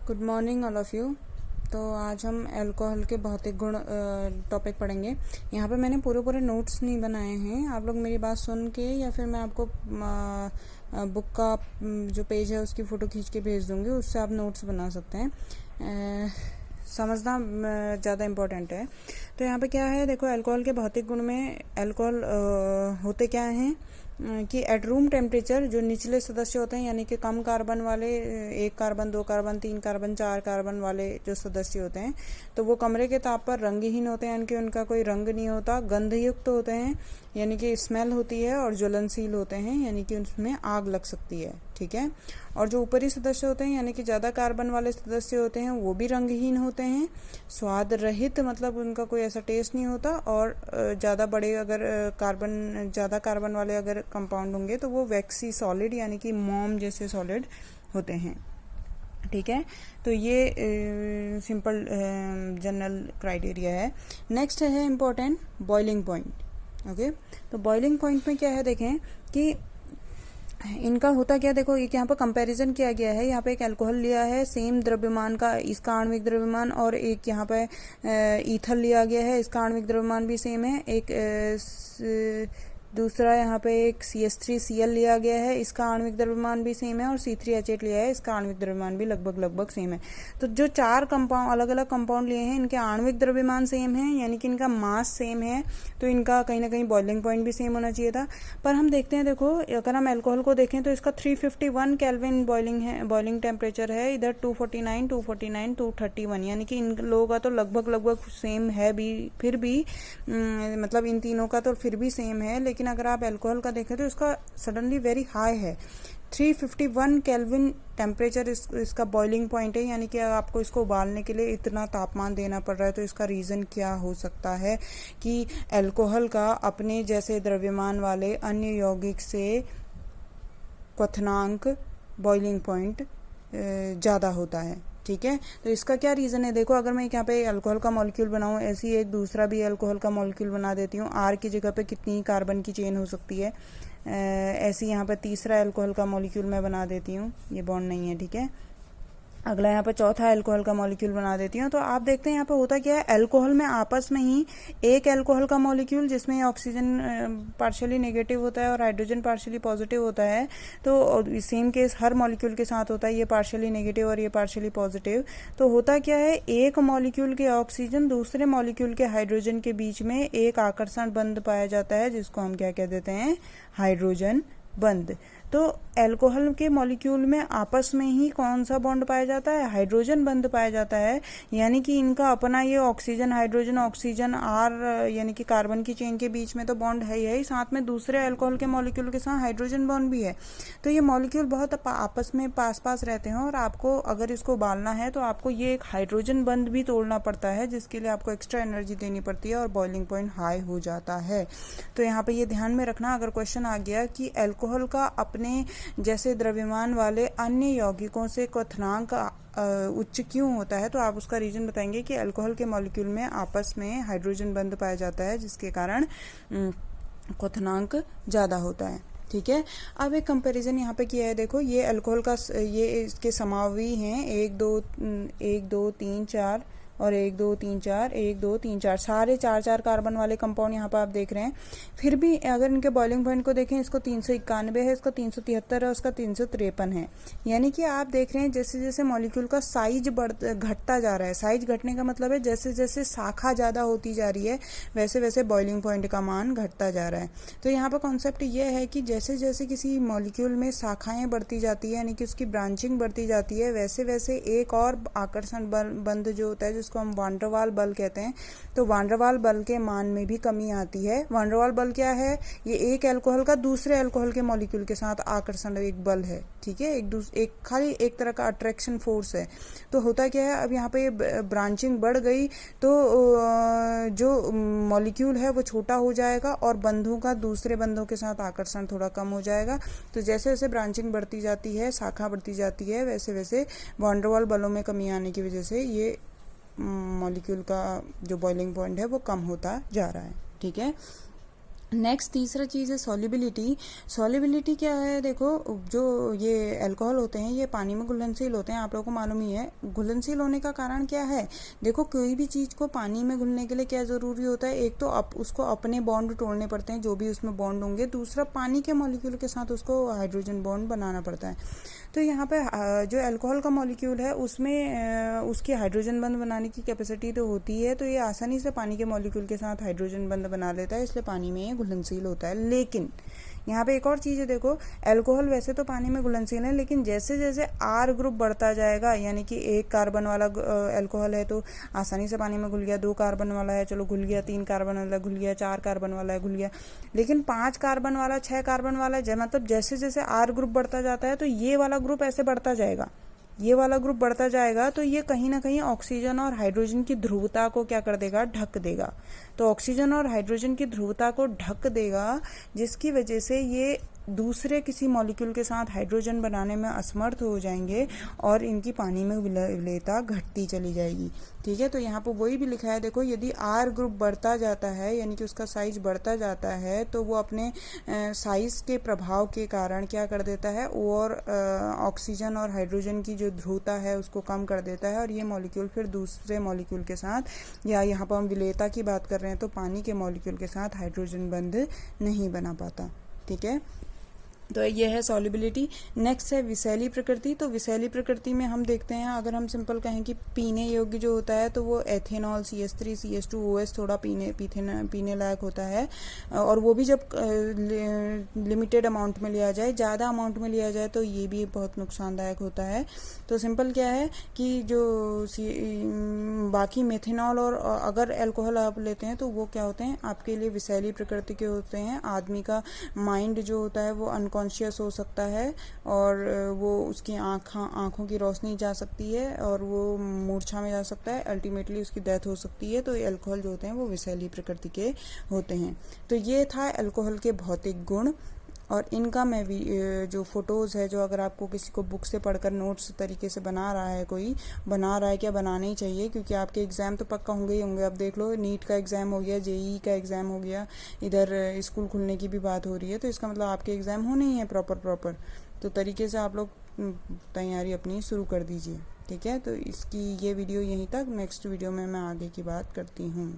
Good morning all of you. तो आज हम अल्कोहल के भौतिक गुण टॉपिक पढ़ेंगे। यहाँ पे मैंने पूरे नोट्स नहीं बनाए हैं, आप लोग मेरी बात सुन के या फिर मैं आपको बुक का जो पेज है उसकी फ़ोटो खींच के भेज दूँगी, उससे आप नोट्स बना सकते हैं। समझना ज़्यादा इम्पोर्टेंट है। तो यहाँ पे क्या है, देखो अल्कोहल के भौतिक गुण में अल्कोहल होते क्या हैं कि एट रूम टेम्परेचर जो निचले सदस्य होते हैं, यानी कि कम कार्बन वाले 1 कार्बन 2 कार्बन 3 कार्बन 4 कार्बन वाले जो सदस्य होते हैं, तो वो कमरे के ताप पर रंगहीन होते हैं, यानी कि उनका कोई रंग नहीं होता, गंधयुक्त होते हैं यानी कि स्मेल होती है, और ज्वलनशील होते हैं यानी कि उसमें आग लग सकती है। ठीक है। और जो ऊपरी सदस्य होते हैं यानी कि ज़्यादा कार्बन वाले सदस्य होते हैं, वो भी रंगहीन होते हैं, स्वाद रहित, मतलब उनका कोई ऐसा टेस्ट नहीं होता, और ज़्यादा बड़े अगर ज़्यादा कार्बन वाले अगर कंपाउंड होंगे तो वो वैक्सी सॉलिड यानी कि मोम जैसे सॉलिड होते हैं। ठीक है। तो ये सिंपल जनरल क्राइटेरिया है। नेक्स्ट है इम्पोर्टेंट बॉइलिंग पॉइंट। ओके। तो बॉइलिंग पॉइंट में क्या है, देखें कि इनका होता क्या, देखो एक यहाँ पर कंपैरिजन किया गया है। यहाँ पे एक अल्कोहल लिया है सेम द्रव्यमान का, इसका आणविक द्रव्यमान, और एक यहाँ पे ईथर लिया गया है, इसका आणविक द्रव्यमान भी सेम है। एक दूसरा यहाँ पे एक CH3Cl लिया गया है, इसका आणविक द्रव्यमान भी सेम है, और C3H8 लिया है, इसका आणविक द्रव्यमान भी लगभग सेम है। तो जो 4 कंपाउंड अलग अलग कंपाउंड लिए हैं, इनके आणविक द्रव्यमान सेम है, यानी कि इनका मास सेम है, तो इनका कहीं ना कहीं बॉइलिंग पॉइंट भी सेम होना चाहिए था। पर हम देखते हैं, देखो अगर हम अल्कोहल को देखें तो इसका 351 केल्विन बॉइलिंग टेम्परेचर है, इधर 249, 231, यानी कि इन लोगों का तो लगभग सेम है भी, फिर भी मतलब इन तीनों का तो फिर भी सेम है। लेकिन अगर आप अल्कोहल का देखें तो इसका सडनली वेरी हाई है, 351 केल्विन टेम्परेचर इसका बॉइलिंग पॉइंट है, यानी कि आपको इसको उबालने के लिए इतना तापमान देना पड़ रहा है। तो इसका रीज़न क्या हो सकता है कि अल्कोहल का अपने जैसे द्रव्यमान वाले अन्य यौगिक से क्वथनांक बॉइलिंग पॉइंट ज़्यादा होता है। ठीक है। तो इसका क्या रीज़न है, देखो अगर मैं यहाँ पे अल्कोहल का मॉलिक्यूल बनाऊँ, ऐसी एक दूसरा भी अल्कोहल का मॉलिक्यूल बना देती हूँ, R की जगह पे कितनी कार्बन की चेन हो सकती है, ऐसी यहाँ पे तीसरा अल्कोहल का मॉलिक्यूल मैं बना देती हूँ, ये बॉन्ड नहीं है। ठीक है। अगला यहाँ पर चौथा अल्कोहल का मॉलिक्यूल बना देती हूँ। तो आप देखते हैं यहाँ पे होता क्या है, अल्कोहल में आपस में ही एक अल्कोहल का मॉलिक्यूल जिसमें ऑक्सीजन पार्शियली नेगेटिव होता है और हाइड्रोजन पार्शियली पॉजिटिव होता है, तो सेम केस हर मॉलिक्यूल के साथ होता है, ये पार्शियली नेगेटिव और ये पार्शियली पॉजिटिव। तो होता क्या है, एक मॉलिक्यूल के ऑक्सीजन दूसरे मॉलिक्यूल के हाइड्रोजन के बीच में एक आकर्षण बंध पाया जाता है, जिसको हम क्या कह देते हैं, हाइड्रोजन बंध। तो अल्कोहल के मॉलिक्यूल में आपस में ही कौन सा बॉन्ड पाया जाता है, हाइड्रोजन बंध पाया जाता है, यानी कि इनका अपना ये ऑक्सीजन हाइड्रोजन ऑक्सीजन R यानी कि कार्बन की चेन के बीच में तो बॉन्ड है ही, साथ में दूसरे अल्कोहल के मॉलिक्यूल के साथ हाइड्रोजन बॉन्ड भी है। तो ये मॉलिक्यूल बहुत आपस में पास रहते हैं, और आपको अगर इसको उबालना है तो आपको ये एक हाइड्रोजन बंध भी तोड़ना पड़ता है, जिसके लिए आपको एक्स्ट्रा एनर्जी देनी पड़ती है और बॉइलिंग पॉइंट हाई हो जाता है। तो यहाँ पे ये ध्यान में रखना, अगर क्वेश्चन आ गया कि अल्कोहल का अपने जैसे द्रव्यमान वाले अन्य यौगिकों से क्वथनांक उच्च क्यों होता है, तो आप उसका रीजन बताएंगे कि अल्कोहल के मॉलिक्यूल में आपस में हाइड्रोजन बंध पाया जाता है, जिसके कारण क्वथनांक ज़्यादा होता है। ठीक है। अब एक कंपैरिजन यहाँ पे किया है, देखो ये अल्कोहल का ये इसके समावी हैं 1 2 3 4 और 1 2 3 4 1 2 3 4 सारे 4 कार्बन वाले कंपाउंड यहाँ पर आप देख रहे हैं। फिर भी अगर इनके बॉइलिंग पॉइंट को देखें, इसको 391 है, इसका 373 है, उसका 353 है। यानी कि आप देख रहे हैं जैसे जैसे मॉलिक्यूल का साइज घटता जा रहा है। साइज घटने का मतलब है जैसे जैसे शाखा ज़्यादा होती जा रही है, वैसे वैसे बॉइलिंग पॉइंट का मान घटता जा रहा है। तो यहाँ पर कॉन्सेप्ट ये है कि जैसे जैसे किसी मॉलिक्यूल में शाखाएँ बढ़ती जाती है, यानी कि उसकी ब्रांचिंग बढ़ती जाती है, वैसे वैसे एक और आकर्षण बंध जो होता है, जिसको हम वान डर वाल बल कहते हैं, तो वान डर वाल बल के मान में भी कमी आती है। वान डर वाल बल क्या है, ये एक अल्कोहल का दूसरे अल्कोहल के मॉलिक्यूल के साथ आकर्षण एक बल है। ठीक है। एक खाली एक तरह का अट्रैक्शन फोर्स है। तो होता क्या है, अब यहाँ पे ब्रांचिंग बढ़ गई तो जो मॉलिक्यूल है वो छोटा हो जाएगा और बंधों का दूसरे बंधों के साथ आकर्षण थोड़ा कम हो जाएगा। तो जैसे जैसे ब्रांचिंग बढ़ती जाती है, शाखा बढ़ती जाती है, वैसे वैसे वान डर वाल बलों में कमी आने की वजह से ये मॉलिक्यूल का जो बॉइलिंग पॉइंट है वो कम होता जा रहा है। ठीक है। नेक्स्ट तीसरा चीज़ है सॉल्युबिलिटी। सॉल्युबिलिटी क्या है, देखो जो ये अल्कोहल होते हैं ये पानी में घुलनशील होते हैं, आप लोगों को मालूम ही है। घुलनशील होने का कारण क्या है, देखो कोई भी चीज़ को पानी में घुलने के लिए क्या ज़रूरी होता है, एक तो उसको अपने बॉन्ड तोड़ने पड़ते हैं जो भी उसमें बॉन्ड होंगे, दूसरा पानी के मॉलिक्यूल के साथ उसको हाइड्रोजन बॉन्ड बनाना पड़ता है। तो यहाँ पे जो अल्कोहल का मॉलिक्यूल है उसमें उसकी हाइड्रोजन बंध बनाने की कैपेसिटी तो होती है, तो ये आसानी से पानी के मॉलिक्यूल के साथ हाइड्रोजन बंध बना लेता है, इसलिए पानी में ये घुलनशील होता है। लेकिन यहाँ पे एक और चीज़ है, देखो अल्कोहल वैसे तो पानी में घुलनशील है, लेकिन जैसे जैसे आर ग्रुप बढ़ता जाएगा, यानी कि 1 कार्बन वाला अल्कोहल है तो आसानी से पानी में घुल गया, 2 कार्बन वाला है चलो घुल गया, 3 कार्बन वाला घुल गया, 4 कार्बन वाला है घुल गया, लेकिन 5 कार्बन वाला, 6 कार्बन वाला मतलब जैसे जैसे आर ग्रुप बढ़ता जाता है तो ये वाला ग्रुप ऐसे बढ़ता जाएगा, ये वाला ग्रुप बढ़ता जाएगा, तो ये कहीं ना कहीं ऑक्सीजन और हाइड्रोजन की ध्रुवता को क्या कर देगा, ढक देगा। तो ऑक्सीजन और हाइड्रोजन की ध्रुवता को ढक देगा, जिसकी वजह से ये दूसरे किसी मॉलिक्यूल के साथ हाइड्रोजन बनाने में असमर्थ हो जाएंगे और इनकी पानी में विलेयता घटती चली जाएगी। ठीक है, तो यहाँ पर वही भी लिखा है, देखो यदि आर ग्रुप बढ़ता जाता है यानी कि उसका साइज बढ़ता जाता है तो वो अपने साइज के प्रभाव के कारण क्या कर देता है, और ऑक्सीजन और हाइड्रोजन की जो ध्रुवता है उसको कम कर देता है, और ये मॉलिक्यूल फिर दूसरे मॉलिक्यूल के साथ, या यहाँ पर हम विलेयता की बात कर रहे हैं तो पानी के मॉलिक्यूल के साथ हाइड्रोजन बंध नहीं बना पाता। ठीक है, तो ये है सॉल्युबिलिटी। नेक्स्ट है विषैली प्रकृति। तो विषैली प्रकृति में हम देखते हैं, अगर हम सिंपल कहें कि पीने योग्य जो होता है तो वो एथेनॉल, CH3, CH2OH थोड़ा पीने लायक होता है, और वो भी जब लिमिटेड अमाउंट में लिया जाए, ज़्यादा अमाउंट में लिया जाए तो ये भी बहुत नुकसानदायक होता है। तो सिंपल क्या है कि जो बाकी मेथेनॉल और अगर अल्कोहल आप लेते हैं तो वो क्या होते हैं, आपके लिए विषैली प्रकृति के होते हैं। आदमी का माइंड जो होता है वो अनकॉन्शियस हो सकता है, और वो उसकी आँखों की रोशनी जा सकती है और वो मूर्छा में जा सकता है, अल्टीमेटली उसकी डेथ हो सकती है। तो ये अल्कोहल जो होते हैं वो विषैली प्रकृति के होते हैं। तो ये था अल्कोहल के भौतिक गुण, और इनका मैं भी जो फ़ोटोज़ है, जो अगर आपको किसी को बुक से पढ़कर नोट्स तरीके से बना रहा है, कोई बना रहा है, क्या बनाना ही चाहिए, क्योंकि आपके एग्ज़ाम तो पक्का होंगे ही होंगे। अब देख लो नीट का एग्ज़ाम हो गया, JEE का एग्ज़ाम हो गया, इधर स्कूल खुलने की भी बात हो रही है, तो इसका मतलब आपके एग्ज़ाम होने ही है प्रॉपर। तो तरीके से आप लोग तैयारी अपनी शुरू कर दीजिए। ठीक है, तो इसकी ये वीडियो यहीं तक, नेक्स्ट वीडियो में मैं आगे की बात करती हूँ।